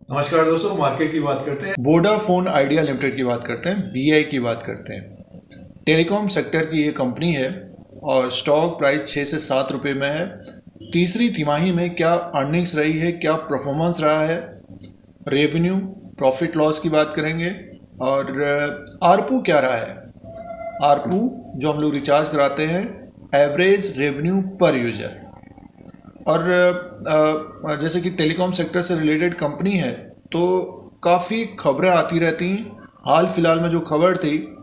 नमस्कार दोस्तों, मार्केट की बात करते हैं। वोडाफोन आइडिया लिमिटेड की बात करते हैं, बीआई की बात करते हैं। टेलीकॉम सेक्टर की ये कंपनी है और स्टॉक प्राइस 6 से 7 रुपये में है। तीसरी तिमाही में क्या अर्निंग्स रही है, क्या परफॉर्मेंस रहा है, रेवेन्यू, प्रॉफिट लॉस की बात करेंगे और आरपू क्या रहा है। आरपू जो हम लोग रिचार्ज कराते हैं, एवरेज रेवेन्यू पर यूजर। और जैसे कि टेलीकॉम सेक्टर से रिलेटेड कंपनी है तो काफ़ी खबरें आती रहती हैं। हाल फिलहाल में जो खबर थी,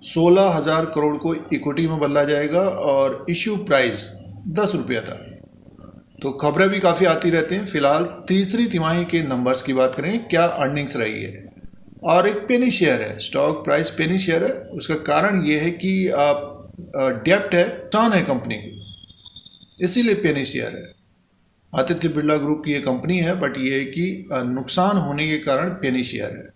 16,000 करोड़ को इक्विटी में बदला जाएगा और इश्यू प्राइस 10 रुपया था। तो खबरें भी काफ़ी आती रहती हैं। फिलहाल तीसरी तिमाही के नंबर्स की बात करें, क्या अर्निंग्स रही है। और एक पेनी शेयर है, स्टॉक प्राइस पेनी शेयर है। उसका कारण ये है कि डेप्ट है, नुकसान है कंपनी को, इसीलिए पेनी शेयर है। आदित्य बिरला ग्रुप की ये कंपनी है, बट ये है कि नुकसान होने के कारण पेनी शेयर है।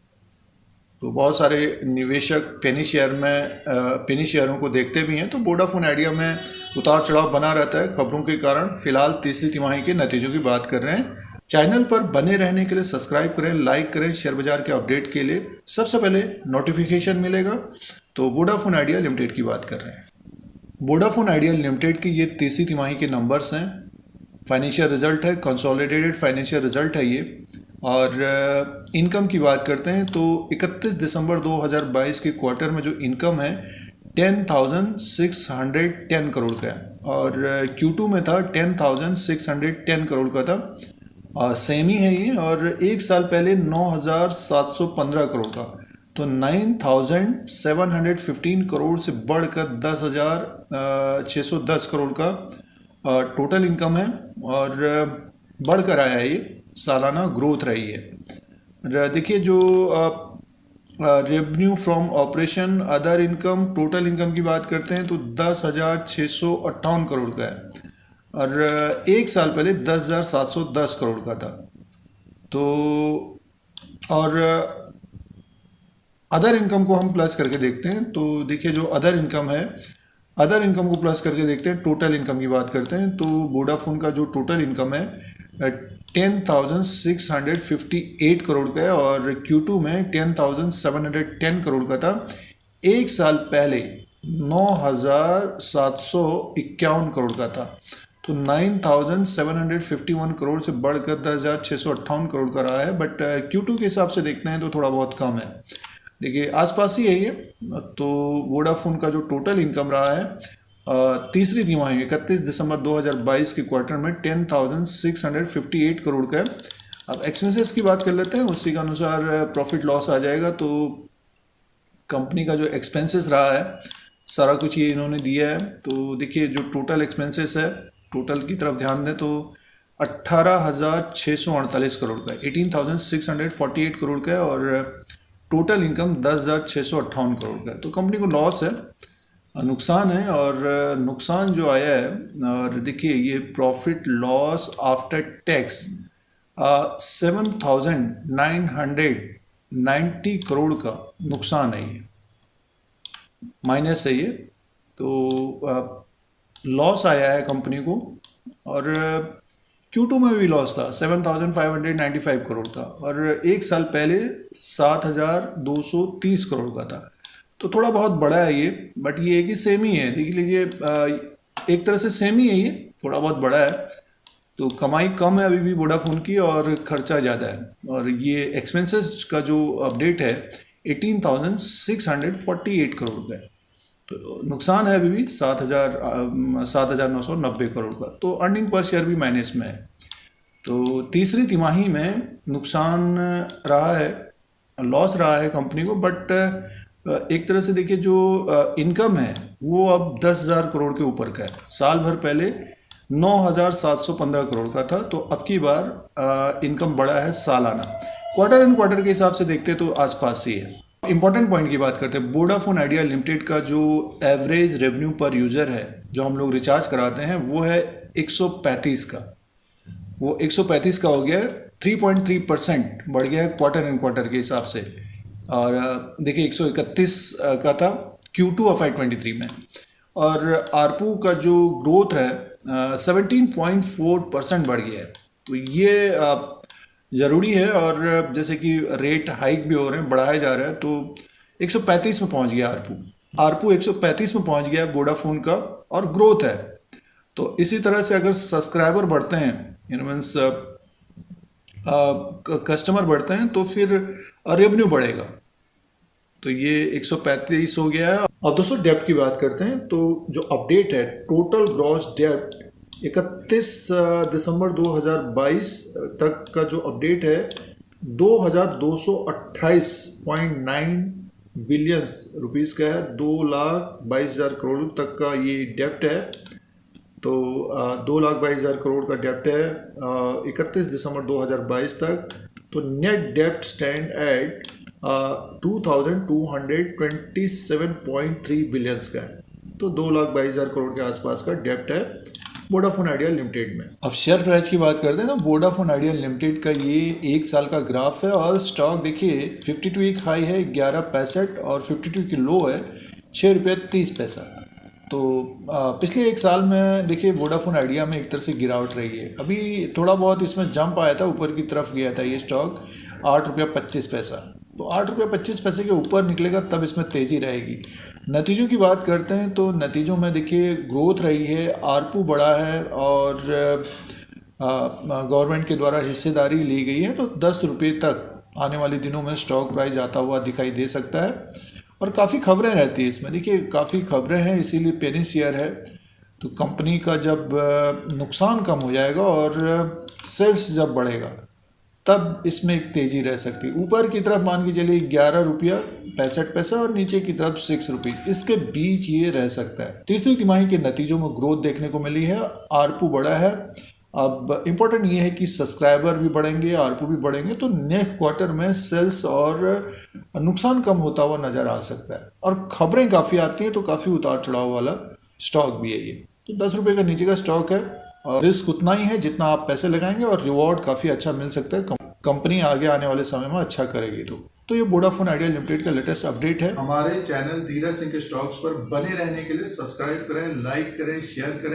तो बहुत सारे निवेशक पेनी शेयर में पेनी शेयरों को देखते भी हैं। तो वोडाफोन आइडिया में उतार चढ़ाव बना रहता है खबरों के कारण। फिलहाल तीसरी तिमाही के नतीजों की बात कर रहे हैं। चैनल पर बने रहने के लिए सब्सक्राइब करें, लाइक करें। शेयर बाजार के अपडेट के लिए सबसे पहले नोटिफिकेशन मिलेगा। तो वोडाफोन आइडिया लिमिटेड की बात कर रहे हैं। वोडाफोन आइडिया लिमिटेड की ये तीसरी तिमाही के नंबर्स हैं। फाइनेंशियल रिजल्ट है, कंसोलिडेटेड फाइनेंशियल रिजल्ट है ये। और इनकम की बात करते हैं तो 31 दिसंबर 2022 के क्वार्टर में जो इनकम है 10,610 करोड़ का है और Q2 में था 10,610 करोड़ का था। और सेम ही है ये। और एक साल पहले 9,715 करोड़ का। तो 9,715 करोड़ से बढ़कर 10,610 करोड़ का टोटल इनकम है और बढ़कर आया है। ये सालाना ग्रोथ रही है। देखिए जो revenue from operation other income total income की बात करते हैं तो 10,658 करोड़ का है और एक साल पहले 10,710 करोड़ का था। तो और अदर इनकम को हम प्लस करके देखते हैं तो देखिए जो अदर इनकम है, अदर इनकम को प्लस करके देखते हैं, टोटल इनकम की बात करते हैं। तो वोडाफोन का जो टोटल इनकम है 10,658 करोड़ का है और Q2 में 10,710 करोड़ का था। एक साल पहले 9,751 करोड़ का था। तो 9,751 करोड़ से बढ़कर 10,658 करोड़ का रहा है। बट Q2 के हिसाब से देखते हैं तो थोड़ा बहुत कम है। देखिए आसपास ही है ये। तो वोडाफोन का जो टोटल इनकम रहा है तीसरी तिमाही 31 दिसंबर 2022 के क्वार्टर में 10,658 करोड़ का है। अब एक्सपेंसेस की बात कर लेते हैं, उसी के अनुसार प्रॉफिट लॉस आ जाएगा। तो कंपनी का जो एक्सपेंसेस रहा है सारा कुछ ये इन्होंने दिया है। तो देखिए जो टोटल एक्सपेंसेस है, टोटल की तरफ ध्यान दें तो 18,648 करोड़ का है, 18,648 करोड़ का है और टोटल इनकम 10,658 करोड़ का है। तो कंपनी को लॉस है, नुकसान है। और नुकसान जो आया है, और देखिए ये profit loss after tax 7,990 crore का नुकसान है, ये माइनस है ये। तो लॉस आया है कंपनी को। और Q2 में भी लॉस था 7,595 करोड़ का और एक साल पहले 7,230 करोड़ का था। तो थोड़ा बहुत बड़ा है ये, बट ये है कि सेम ही है। देख लीजिए एक तरह से सेम ही है ये, थोड़ा बहुत बड़ा है। तो कमाई कम है अभी भी वोडाफोन की और खर्चा ज़्यादा है। और ये एक्सपेंसेस का जो अपडेट है 18,648 करोड़ का है। तो नुकसान है अभी भी 7,990 करोड़ का। तो अर्निंग पर शेयर भी माइनस में है। तो तीसरी तिमाही में नुकसान रहा है, लॉस रहा है कंपनी को। बट एक तरह से देखिए जो इनकम है वो अब 10,000 करोड़ के ऊपर का है। साल भर पहले 9,715 करोड़ का था। तो अब की बार इनकम बढ़ा है सालाना। क्वार्टर एंड क्वार्टर के हिसाब से देखते तो आसपास ही है। इंपॉर्टेंट पॉइंट की बात करते हैं, वोडाफोन आइडिया लिमिटेड का जो एवरेज रेवेन्यू पर यूज़र है जो हम लोग रिचार्ज कराते हैं वो है 135 का। वो 135 का हो गया है, 3.3% बढ़ गया है क्वार्टर एंड क्वार्टर के हिसाब से। और देखिए 131 का था Q2 FY23 में। और आरपू का जो ग्रोथ है 17.4% बढ़ गया है। तो ये ज़रूरी है। और जैसे कि रेट हाइक भी हो रहे हैं, बढ़ाया जा रहा है, तो 135 में पहुंच गया आरपू। आरपू 135 में पहुंच गया है वोडाफोन का, और ग्रोथ है। तो इसी तरह से अगर सब्सक्राइबर बढ़ते हैं, इन मीन्स कस्टमर बढ़ते हैं, तो फिर रेवेन्यू बढ़ेगा। तो ये 135 हो गया है। अब दोस्तों डेब्ट की बात करते हैं। तो जो अपडेट है, टोटल ग्रॉस डेब्ट 31 दिसंबर 2022 तक का जो अपडेट है, 2228.9 बिलियन रुपीस का है। 2,22,000 करोड़ तक का ये डेब्ट है। तो 2,22,000 करोड़ का डेब्ट है 31 दिसंबर 2022 तक। तो नेट डेब्ट स्टैंड एट 2,227.3 बिलियंस का है। तो 2,22,000 करोड़ के आसपास का डेब्ट है वोडाफोन आइडिया लिमिटेड में। अब शेयर प्राइस की बात करते हैं तो वोडाफोन आइडिया लिमिटेड का ये 1 साल का ग्राफ है, और स्टॉक देखिए 52 एक हाई है 11.65 और 52 की लो है 6 रुपये 30 पैसा। तो पिछले 1 साल में देखिए वोडाफोन आइडिया में एक तरह से गिरावट रही है। अभी थोड़ा बहुत इसमें जंप आया था, ऊपर की तरफ गया था ये स्टॉक 8 रुपया 25 पैसा। तो 8 रुपया 25 पैसे के ऊपर निकलेगा तब इसमें तेज़ी रहेगी। नतीजों की बात करते हैं तो नतीजों में देखिए ग्रोथ रही है, आरपू बढ़ा है, और गवर्नमेंट के द्वारा हिस्सेदारी ली गई है। तो 10 रुपये तक आने वाले दिनों में स्टॉक प्राइस जाता हुआ दिखाई दे सकता है। और काफ़ी खबरें रहती है इसमें, देखिए काफ़ी खबरें हैं, इसीलिए पेनी शेयर है। तो कंपनी का जब नुकसान कम हो जाएगा और सेल्स जब बढ़ेगा, तब इसमें एक तेज़ी रह सकती है। ऊपर की तरफ मान के चलिए 11 रुपया 65 पैसा, और नीचे की तरफ 6 रुपीज़, इसके बीच ये रह सकता है। तीसरी तिमाही के नतीजों में ग्रोथ देखने को मिली है, आरपू बढ़ा है। अब इम्पोर्टेंट ये है कि सब्सक्राइबर भी बढ़ेंगे, आरपू भी बढ़ेंगे, तो नेक्स्ट क्वार्टर में सेल्स और नुकसान कम होता हुआ नज़र आ सकता है। और खबरें काफ़ी आती हैं, तो काफ़ी उतार चढ़ाव वाला स्टॉक भी है ये। तो 10 रुपये का नीचे का स्टॉक है, और रिस्क उतना ही है जितना आप पैसे लगाएंगे, और रिवॉर्ड काफ़ी अच्छा मिल सकता है। कंपनी आगे आने वाले समय में अच्छा करेगी। तो ये वोडाफोन आइडिया लिमिटेड का लेटेस्ट अपडेट है। हमारे चैनल धीरज सिंह के स्टॉक्स पर बने रहने के लिए सब्सक्राइब करें, लाइक करें, शेयर करें।